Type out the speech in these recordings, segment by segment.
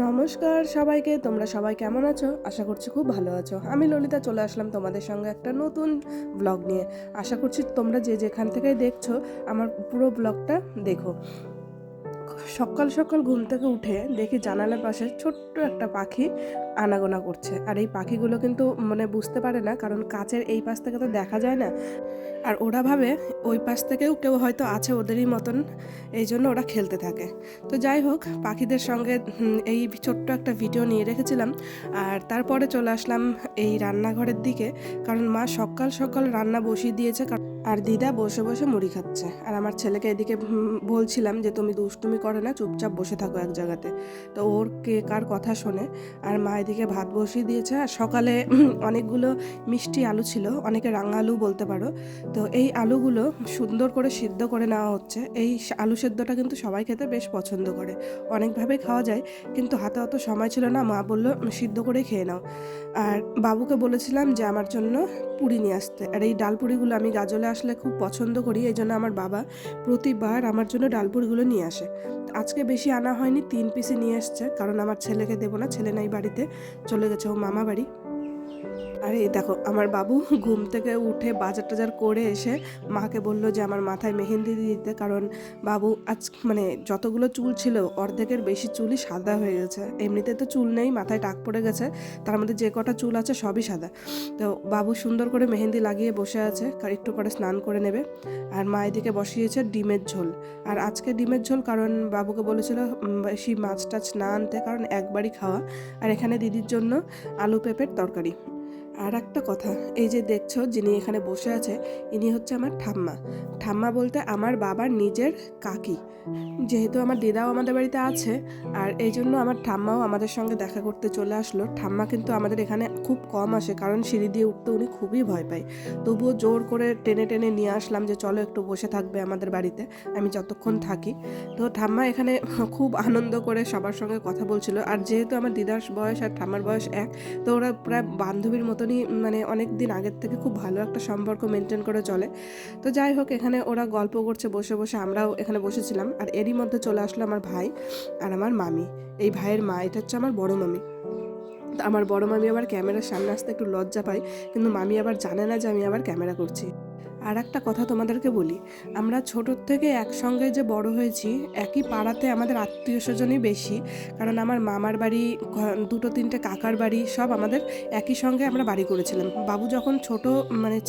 নমস্কার সবাইকে, তোমরা সবাই কেমন আছো? আশা করছি খুব ভালো আছো। আমি ললিতা চলে আসলাম তোমাদের সঙ্গে একটা নতুন ব্লগ নিয়ে। আশা করছি তোমরা যে যেখান থেকে দেখছো আমার পুরো ব্লগটা দেখো। সকাল সকাল ঘুম থেকে উঠে দেখি জানালার পাশে ছোট্ট একটা পাখি আনাগোনা করছে। আর এই পাখিগুলো কিন্তু বুঝতে পারে না, কারণ কাচের এই পাশ থেকে তো দেখা যায় না। আর ওরা ভাবে ওই পাশ থেকেও কেউ হয়তো আছে ওদেরই মতন, এই জন্য ওরা খেলতে থাকে। তো যাই হোক, পাখিদের সঙ্গে এই ছোট্ট একটা ভিডিও নিয়ে রেখেছিলাম। আর তারপরে চলে আসলাম এই রান্নাঘরের দিকে, কারণ মা সকাল সকাল রান্না বসিয়ে দিয়েছে। আর দিদা বসে বসে মুড়ি খাচ্ছে। আর আমার ছেলেকে এদিকে বলছিলাম যে তুমি দুষ্টুমি করে না, চুপচাপ বসে থাকো এক জায়গাতে। তো ওর কে কার কথা শোনে। আর মা এদিকে ভাত বসিয়ে দিয়েছে। আর সকালে অনেকগুলো মিষ্টি আলু ছিল, অনেকে রাঙা আলু বলতে পারো। তো এই আলুগুলো সুন্দর করে সিদ্ধ করে নেওয়া হচ্ছে। এই আলু সেদ্ধটা কিন্তু সবাই খেতে বেশ পছন্দ করে, অনেকভাবে খাওয়া যায়, কিন্তু হাতে অত সময় ছিল না। মা বললো সিদ্ধ করে খেয়ে নাও। আর বাবুকে বলেছিলাম যে আমার জন্য পুরি নিয়ে আসতে। আর এই ডাল পুরিগুলো আমি গাজলে আসলে খুব পছন্দ করি, এই জন্য আমার বাবা প্রতিবার আমার জন্য ডাল পুরিগুলো নিয়ে আসে। আজকে বেশি আনা হয়নি, 3 পিসে নিয়ে এসছে, কারণ আমার ছেলেকে দেবো না, ছেলে নাই বাড়িতে, চলে গেছে ও মামা বাড়ি। আর এই দেখো আমার বাবু ঘুম থেকে উঠে বাজার টাজার করে এসে মাকে বললো যে আমার মাথায় মেহেন্দি দিয়ে দিতে, কারণ বাবু আজ যতগুলো চুল ছিল অর্ধেকের বেশি চুলই সাদা হয়ে গেছে। এমনিতে তো চুল নেই, মাথায় টাক পড়ে গেছে, তার মধ্যে যে কটা চুল আছে সবই সাদা। তো বাবু সুন্দর করে মেহেন্দি লাগিয়ে বসে আছে, একটু পরে স্নান করে নেবে। আর মা এদিকে বসিয়েছে ডিমের ঝোল। আর আজকে ডিমের ঝোল, কারণ বাবুকে বলেছিল বেশি মাছ টাছ না আনতে, কারণ একবারই খাওয়া। আর এখানে দিদির জন্য আলু পেঁপের তরকারি। আর একটা কথা, এই যে দেখছো যিনি এখানে বসে আছে, ইনি হচ্ছে আমার ঠাম্মা। ঠাম্মা বলতে আমার বাবার নিজের কাকি। যেহেতু আমার দিদাও আমাদের বাড়িতে আছে, আর এই জন্য আমার ঠাম্মাও আমাদের সঙ্গে দেখা করতে চলে আসলো। ঠাম্মা কিন্তু আমাদের এখানে খুব কম আসে, কারণ সিঁড়ি দিয়ে উঠতে উনি খুবই ভয় পায়। তবুও জোর করে টেনে টেনে নিয়ে আসলাম যে চলো একটু বসে থাকবে আমাদের বাড়িতে, আমি যতক্ষণ থাকি। তো ঠাম্মা এখানে খুব আনন্দ করে সবার সঙ্গে কথা বলছিল। আর যেহেতু আমার দিদার বয়স আর ঠাম্মার বয়স এক, তো ওরা প্রায় বান্ধবীর মতনই, অনেক দিন আগের থেকে খুব ভালো একটা সম্পর্ক মেনটেন করে চলে। তো যাই হোক, এখানে ওরা গল্প করছে বসে বসে, আমরাও এখানে বসেছিলাম। আর এরই মধ্যে চলে আসলো আমার ভাই আর আমার মামি। এই ভাইয়ের মা, এটা হচ্ছে আমার বড় মামি। তো আমার বড় মামি আবার ক্যামেরার সামনে আসতে একটু লজ্জা পায়, কিন্তু মামি আবার জানে না যে আমি আবার ক্যামেরা করছি। আর একটা কথা তোমাদেরকে বলি, আমরা ছোটোর থেকে একসঙ্গে যে বড় হয়েছি, একই পাড়াতে আমাদের আত্মীয় স্বজনই বেশি। কারণ আমার মামার বাড়ি, 2-3টে কাকার বাড়ি, সব আমাদের একই সঙ্গে আমরা বাড়ি করেছিলাম। বাবু যখন ছোট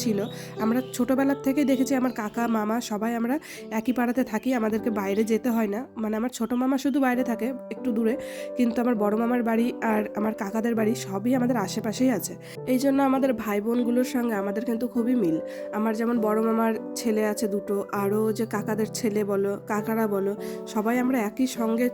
ছিল, আমরা ছোটোবেলার থেকেই দেখেছি আমার কাকা মামা সবাই আমরা একই পাড়াতে থাকি, আমাদেরকে বাইরে যেতে হয় না। আমার ছোটো মামা শুধু বাইরে থাকে একটু দূরে, কিন্তু আমার বড় মামার বাড়ি আর আমার কাকাদের বাড়ি সবই আমাদের আশেপাশেই আছে। এই জন্য আমাদের ভাই বোনগুলোর সঙ্গে আমাদের কিন্তু খুবই মিল। আমার যেমন বড় মামার ছেলে আছে 2টো, আরও যে কাকাদের ছেলে বলো, কাকারা বলো, সবাই আমরা একই সঙ্গে,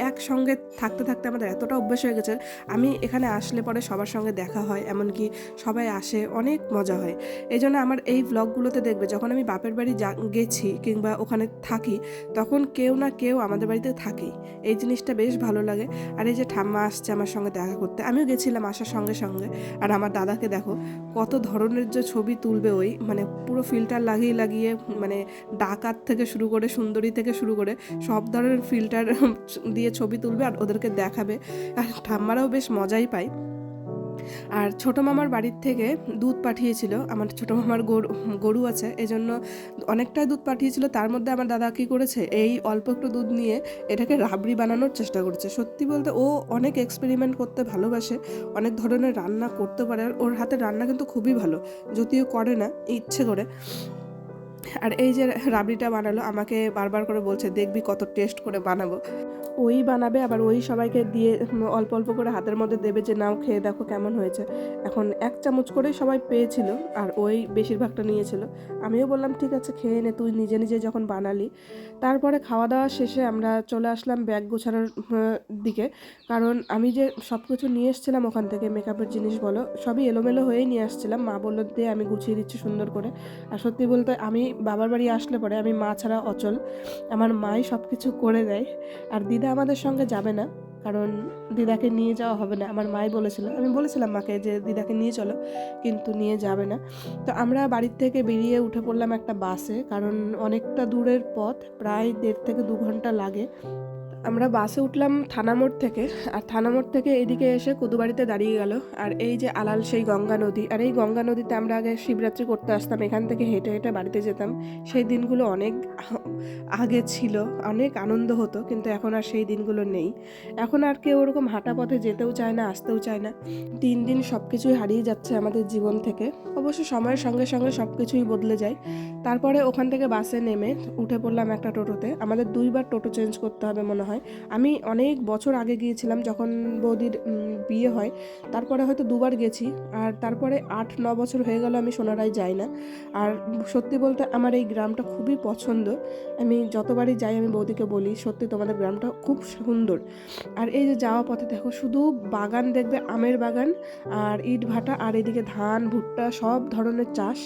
একসঙ্গে থাকতে থাকতে আমাদের এতটা অভ্যাস হয়ে গেছে। আমি এখানে আসলে পরে সবার সঙ্গে দেখা হয়, এমনকি সবাই আসে, অনেক মজা হয়। এই জন্য আমার এই ব্লগগুলোতে দেখবে, যখন আমি বাপের বাড়ি গেছি কিংবা ওখানে থাকি, তখন কেউ না কেউ আমাদের বাড়িতে থাকেই। এই জিনিসটা বেশ ভালো লাগে। আর এই যে ঠাম্মা আসছে আমার সঙ্গে দেখা করতে, আমিও গেছিলাম আসার সঙ্গে সঙ্গে। আর আমার দাদাকে দেখো কত ধরনের যে ছবি তুলবে, ওই পুরো ফিল্টার লাগিয়ে লাগিয়ে, ডাকাত থেকে শুরু করে সুন্দরী থেকে শুরু করে সব ধরনের ফিল্টার দিয়ে ছবি তুলবে আর ওদেরকে দেখাবে। আর ঠাম্মারাও বেশ মজাই পায়। আর ছোটো মামার বাড়ির থেকে দুধ পাঠিয়েছিল, আমার ছোটো মামার গরু আছে, এই জন্য অনেকটাই দুধ পাঠিয়েছিল। তার মধ্যে আমার দাদা কী করেছে, এই অল্প একটু দুধ নিয়ে এটাকে রাবড়ি বানানোর চেষ্টা করেছে। সত্যি বলতে ও অনেক এক্সপেরিমেন্ট করতে ভালোবাসে, অনেক ধরনের রান্না করতে পারে। আর ওর হাতের রান্না কিন্তু খুবই ভালো, যদিও করে না ইচ্ছে করে। আর এই যে রাবড়িটা বানালো, আমাকে বারবার করে বলছে দেখবি কত টেস্ট করে বানাবো। ওই বানাবে, আবার ওই সবাইকে দিয়ে অল্প অল্প করে হাতের মধ্যে দেবে যে নাও খেয়ে দেখো কেমন হয়েছে। এখন 1 চামচ করেই সবাই পেয়েছিল, আর ওই বেশিরভাগটা নিয়েছিল। আমিও বললাম ঠিক আছে খেয়ে নে, তুই নিজে নিজে যখন বানালি। তারপরে খাওয়া দাওয়া শেষে আমরা চলে আসলাম ব্যাগ গোছানোর দিকে, কারণ আমি যে সব কিছু নিয়ে এসেছিলাম ওখান থেকে, মেকআপের জিনিস বলো, সবই এলোমেলো হয়েই নিয়ে আসছিলাম। মা বললো দিয়ে আমি গুছিয়ে দিচ্ছি সুন্দর করে। আর সত্যি বলতে আমি বাবার বাড়ি আসলে পরে আমি মা ছাড়া অচল, আমার মাই সব কিছু করে দেয়। আর দিদা আমাদের সঙ্গে যাবে না, কারণ দিদাকে নিয়ে যাওয়া হবে না, আমার মাই বলেছিল। আমি বলেছিলাম মাকে যে দিদাকে নিয়ে চলো, কিন্তু নিয়ে যাবে না। তো আমরা বাড়ির থেকে বেরিয়ে উঠে পড়লাম একটা বাসে, কারণ অনেকটা দূরের পথ, প্রায় 1.5 থেকে 2 ঘন্টা লাগে। আমরা বাসে উঠলাম থানামোড় থেকে, আর থানামোড় থেকে এদিকে এসে কুদুবাড়িতে দাঁড়িয়ে গেল। আর এই যে আলাল সেই গঙ্গা নদী, আর এই গঙ্গা নদীতে আমরা আগে শিবরাত্রি করতে আসতাম, এখান থেকে হেঁটে হেঁটে বাড়িতে যেতাম। সেই দিনগুলো অনেক আগে ছিল, অনেক আনন্দ হতো, কিন্তু এখন আর সেই দিনগুলো নেই। এখন আর কেউ ওরকম হাঁটা পথে যেতেও চায় না, আসতেও চায় না। দিন দিন সব কিছুই হারিয়ে যাচ্ছে আমাদের জীবন থেকে। অবশ্য সময়ের সঙ্গে সঙ্গে সব কিছুই বদলে যায়। তারপরে ওখান থেকে বাসে নেমে উঠে পড়লাম একটা টোটোতে। আমাদের 2বার টোটো চেঞ্জ করতে হবে মনে হয়। আমি অনেক বছর আগে গিয়েছিলাম যখন বৌদির বিয়ে হয়, তারপরে হয়তো 2বার গেছি। আর তারপরে 8-9 বছর হয়ে গেল আমি সোনারায় যাই না। আর সত্যি বলতে আমার এই গ্রামটা খুবই পছন্দ। আমি যতবারই যাই আমি বৌদিকে বলি, সত্যি তোমাদের গ্রামটা খুব সুন্দর। আর এই যে যাওয়া পথে দেখো শুধু বাগান দেখবে, আমের বাগান আর ইট ভাটা, আর এদিকে ধান ভুট্টা সব ধরনের চাষ।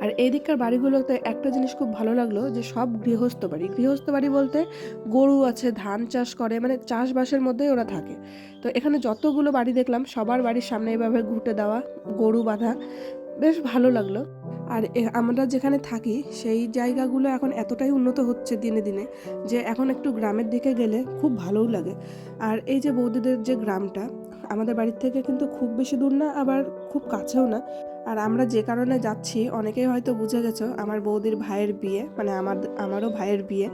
আর এই দিককার বাড়িগুলোতে একটা জিনিস খুব ভালো লাগলো, যে সব গৃহস্থ বাড়ি। গৃহস্থ বাড়ি বলতে গরু আছে, ধান চাষ করে, মানে চাষবাসের মধ্যেই ওরা থাকে। তো এখানে যতগুলো বাড়ি দেখলাম সবার বাড়ির সামনে এভাবে ঘুঁটে দেওয়া, গরু বাঁধা, বেশ ভালো লাগলো। আর আমরা যেখানে থাকি সেই জায়গাগুলো এখন এতটাই উন্নত হচ্ছে দিনে দিনে, যে এখন একটু গ্রামের দিকে গেলে খুব ভালোও লাগে। আর এই যে বৌদিদের যে গ্রামটা আমাদের বাড়ির থেকে কিন্তু খুব বেশি দূর না, আবার খুব কাছেও না। আর আমরা যে কারণে যাচ্ছি অনেকেই হয়তো বুঝে গেছো, আমার বৌদির ভাইয়ের বিয়ে, মানে আমারও ভাইয়ের বিয়ে,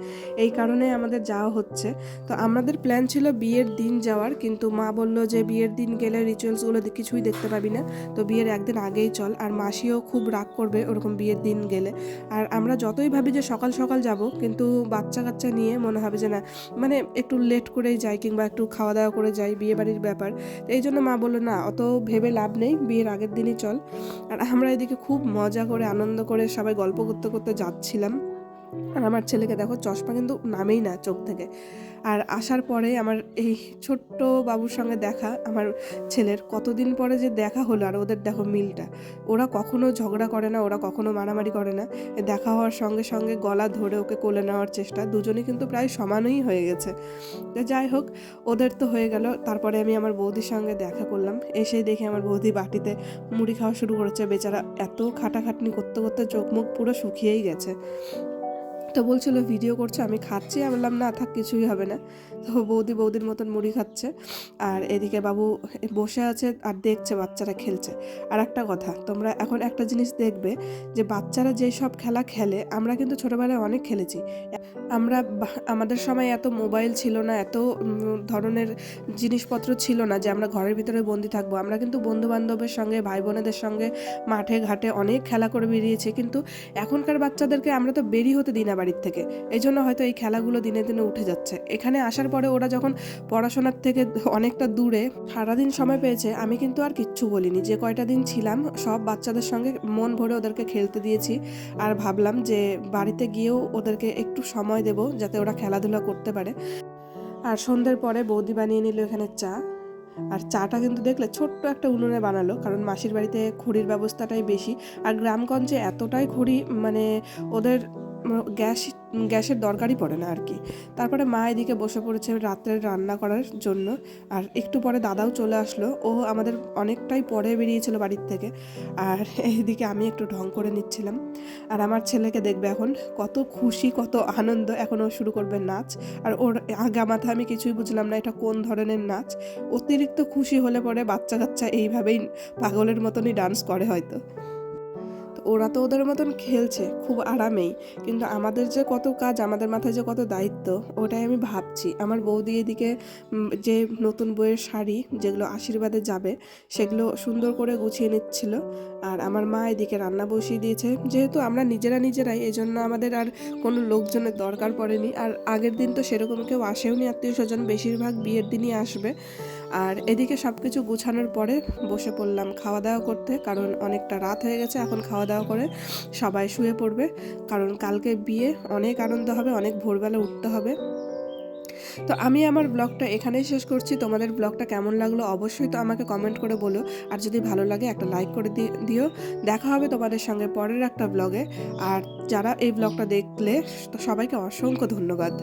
এই কারণে আমাদের যাওয়া হচ্ছে। তো আমাদের প্ল্যান ছিল বিয়ের দিন যাওয়ার, কিন্তু মা বলল যে বিয়ের দিন গেলে রিচুয়ালসগুলো কিছুই দেখতে পাবি না, তো বিয়ের একদিন আগেই চল। আর মাসিও খুব রাগ করবে ওরকম বিয়ের দিন গেলে। আর আমরা যতই ভাবি যে সকাল সকাল যাব, কিন্তু বাচ্চা কাচ্চা নিয়ে মনে হবে যে না, মানে একটু লেট করেই যাই, কিংবা একটু খাওয়া দাওয়া করে যাই, বিয়ে বাড়ির ব্যাপার। তো এই জন্য মা বললো না, অত ভেবে লাভ নেই, বিয়ের আগের দিনই চল। আর আমরা এদিকে খুব মজা করে আনন্দ করে সবাই গল্প করতে করতে যাচ্ছিলাম। আর আমার ছেলেকে দেখো, চশমা কিন্তু নামেই না চোখ থেকে। আর আসার পরে আমার এই ছোট্ট বাবুর সঙ্গে দেখা, আমার ছেলের কতদিন পরে যে দেখা হলো। আর ওদের দেখো মিলটা, ওরা কখনো ঝগড়া করে না, ওরা কখনো মারামারি করে না। দেখা হওয়ার সঙ্গে সঙ্গে গলা ধরে ওকে কোলে নেওয়ার চেষ্টা, দুজনেই কিন্তু প্রায় সমানই হয়ে গেছে। যাই হোক, ওদের তো হয়ে গেল। তারপরে আমি আমার বৌদির সঙ্গে দেখা করলাম। এসেই দেখি আমার বৌদি বাটিতে মুড়ি খাওয়া শুরু করেছে। বেচারা এত খাটাখাটনি করতে করতে চোখ মুখ পুরো শুকিয়েই গেছে। তো বলছিল ভিডিও করছে, আমি খাচ্ছি। আমি বললাম না থাক, কিছুই হবে না। তো বৌদির মতন মুড়ি খাচ্ছে, আর এদিকে বাবু বসে আছে আর দেখছে বাচ্চারা খেলছে। আর একটা কথা, তোমরা এখন একটা জিনিস দেখবে, যে বাচ্চারা যেই সব খেলা খেলে আমরা কিন্তু ছোটোবেলায় অনেক খেলেছি। আমাদের সময় এত মোবাইল ছিল না, এত ধরনের জিনিসপত্র ছিল না যে আমরা ঘরের ভিতরে বন্দি থাকবো। আমরা কিন্তু বন্ধু বান্ধবের সঙ্গে, ভাই বোনেদের সঙ্গে মাঠে ঘাটে অনেক খেলা করে বেরিয়েছি। কিন্তু এখনকার বাচ্চাদেরকে আমরা তো বেরিয়ে হতে দিই না বাড়ির থেকে, এই জন্য হয়তো এই খেলাগুলো দিনে দিনে উঠে যাচ্ছে। এখানে আসার পরে ওরা যখন পড়াশোনার থেকে অনেকটা দূরে সারাদিন সময় পেয়েছে, আমি কিন্তু আর কিচ্ছু বলিনি। যে কয়টা দিন ছিলাম সব বাচ্চাদের সঙ্গে মন ভরে ওদেরকে খেলতে দিয়েছি। আর ভাবলাম যে বাড়িতে গিয়েও ওদেরকে একটু সময় দেব, যাতে ওরা খেলাধুলা করতে পারে। আর সন্ধ্যের পরে বৌদি বানিয়ে নিল এখানে চা। আর চাটা কিন্তু দেখলে ছোট্ট একটা উনুনে বানালো, কারণ মাসির বাড়িতে খড়ির ব্যবস্থাটাই বেশি। আর গ্রামগঞ্জে এতটাই খড়ি, মানে ওদের গ্যাসের দরকারই পড়ে না আর কি। তারপরে মা এদিকে বসে পড়েছে রাত্রের রান্না করার জন্য। আর একটু পরে দাদাও চলে আসলো, ও আমাদের অনেকটাই পরে বেরিয়েছিল বাড়ির থেকে। আর এইদিকে আমি একটু ঢং করে নিচ্ছিলাম। আর আমার ছেলেকে দেখবে এখন কত খুশি, কত আনন্দ, এখন ও শুরু করবে নাচ। আর ওর আগা মাথা আমি কিছুই বুঝলাম না এটা কোন ধরনের নাচ। অতিরিক্ত খুশি হলে পরে বাচ্চা কাচ্চা এইভাবেই পাগলের মতনই ডান্স করে হয়তো। ওরা তো ওদের মতন খেলছে খুব আরামেই, কিন্তু আমাদের যে কত কাজ, আমাদের মাথায় যে কত দায়িত্ব, ওটাই আমি ভাবছি। আমার বৌদি এদিকে যে নতুন বইয়ের শাড়ি যেগুলো আশীর্বাদে যাবে, সেগুলো সুন্দর করে গুছিয়ে নিচ্ছিল। আর আমার মা এদিকে রান্না বসিয়ে দিয়েছে। যেহেতু আমরা নিজেরাই, এই জন্য আমাদের আর কোনো লোকজনের দরকার পড়েনি। আর আগের দিন তো সেরকম কেউ আসেওনি আত্মীয় স্বজন, বেশিরভাগ বিয়ের দিনই আসবে। আর এদিকে সব কিছু গুছানোর পরে বসে পড়লাম খাওয়া দাওয়া করতে, কারণ অনেকটা রাত হয়ে গেছে। এখন খাওয়া দাওয়া করে সবাই শুয়ে পড়বে, কারণ কালকে বিয়ে, অনেক আনন্দ হবে, অনেক ভোরবেলা উঠতে হবে। তো আমি আমার ব্লগটা এখানেই শেষ করছি। তোমাদের ব্লগটা কেমন লাগলো অবশ্যই তো আমাকে কমেন্ট করে বলো। আর যদি ভালো লাগে একটা লাইক করে দিও। দেখা হবে তোমাদের সঙ্গে পরের একটা ব্লগে। আর যারা এই ব্লগটা দেখলে, তো সবাইকে অসংখ্য ধন্যবাদ।